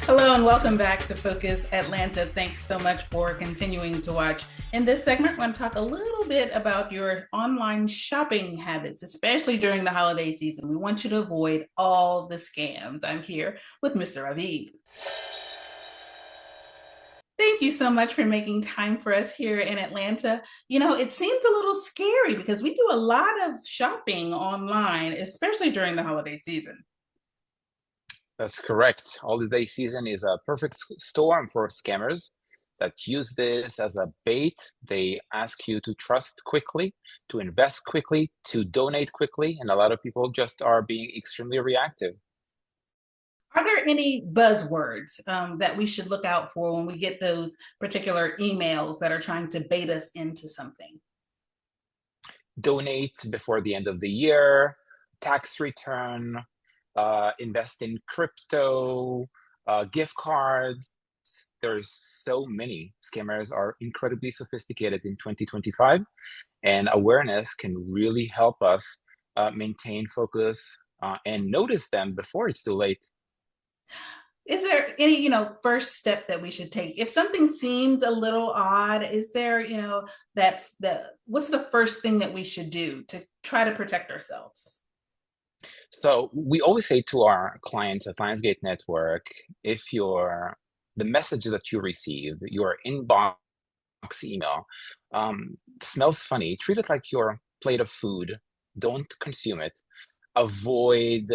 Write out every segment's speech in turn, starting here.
Hello and welcome back to Focus Atlanta. Thanks so much for continuing to watch. In this segment, we're going to talk a little bit about your online shopping habits, especially during the holiday season. We want you to avoid all the scams. I'm here with Mr. Ravid. Thank you so much for making time for us here in Atlanta. It seems a little scary because we do a lot of shopping online, especially during the holiday season. That's correct. Holiday season is a perfect storm for scammers that use this as a bait. They ask you to trust quickly, to invest quickly, to donate quickly, and a lot of people just are being extremely reactive. Are there any buzzwords that we should look out for when we get those particular emails that are trying to bait us into something? Donate before the end of the year, tax return, invest in crypto, gift cards. There's so many. Scammers are incredibly sophisticated in 2025, and awareness can really help us maintain focus and notice them before it's too late. Is there any, first step that we should take? If something seems a little odd, is there, that what's the first thing that we should do to try to protect ourselves? So we always say to our clients at Lionsgate Network, if the message that you receive, your inbox email, smells funny, treat it like your plate of food. Don't consume it. Avoid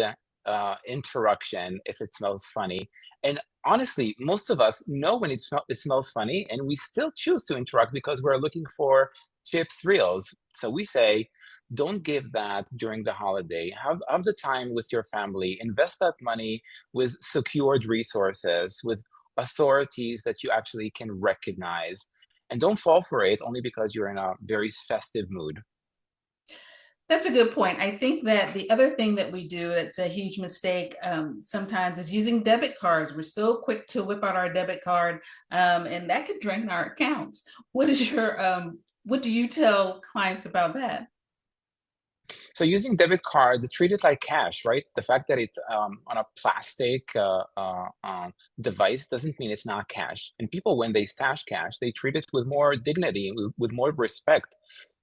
interruption if it smells funny. And honestly, most of us know when it smells funny, and we still choose to interact because we're looking for cheap thrills. So we say, don't give that during the holiday. Have the time with your family. Invest that money with secured resources, with authorities that you actually can recognize. And don't fall for it only because you're in a very festive mood. That's a good point. I think that the other thing that we do that's a huge mistake sometimes is using debit cards. We're so quick to whip out our debit card, and that can drain our accounts. What do you tell clients about that? So using debit card, treat it like cash, right? The fact that it's on a plastic device doesn't mean it's not cash. And people, when they stash cash, they treat it with more dignity, with more respect.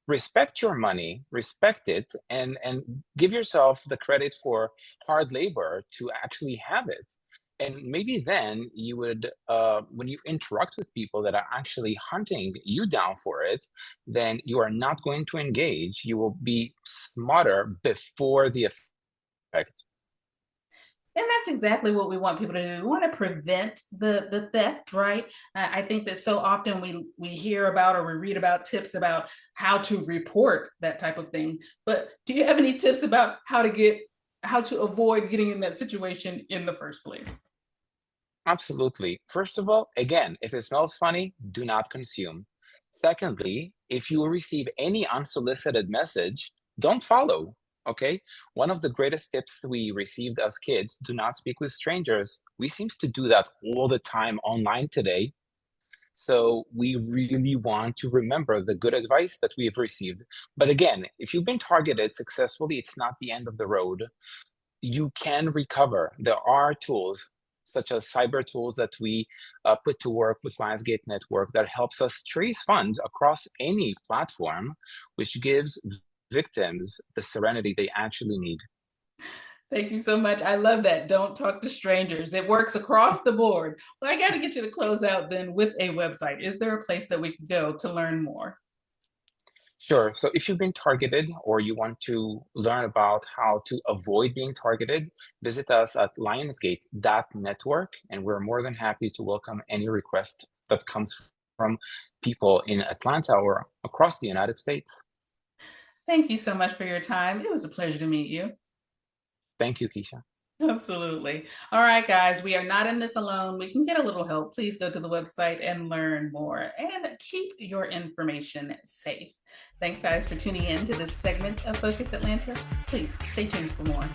Respect your money, respect it, and give yourself the credit for hard labor to actually have it. And maybe then you would, when you interact with people that are actually hunting you down for it, then you are not going to engage. You will be smarter before the effect. And that's exactly what we want people to do. We want to prevent the theft, right? I think that so often we hear about or we read about tips about how to report that type of thing. But do you have any tips about how to avoid getting in that situation in the first place? Absolutely. First of all, again, if it smells funny, do not consume. Secondly, if you receive any unsolicited message, don't follow. Okay. One of the greatest tips we received as kids, do not speak with strangers. We seems to do that all the time online today. So we really want to remember the good advice that we have received. But again, if you've been targeted successfully, it's not the end of the road. You can recover. There are tools such as cyber tools that we put to work with Lionsgate Network that helps us trace funds across any platform, which gives victims the serenity they actually need. Thank you so much. I love that. Don't talk to strangers. It works across the board. Well, I got to get you to close out then with a website. Is there a place that we can go to learn more? Sure. So if you've been targeted or you want to learn about how to avoid being targeted, visit us at lionsgate.network, and we're more than happy to welcome any request that comes from people in Atlanta or across the United States. Thank you so much for your time. It was a pleasure to meet you. Thank you, Keisha. Absolutely. All right, guys, we are not in this alone. We can get a little help. Please go to the website and learn more and keep your information safe. Thanks, guys, for tuning in to this segment of Focus Atlanta. Please stay tuned for more.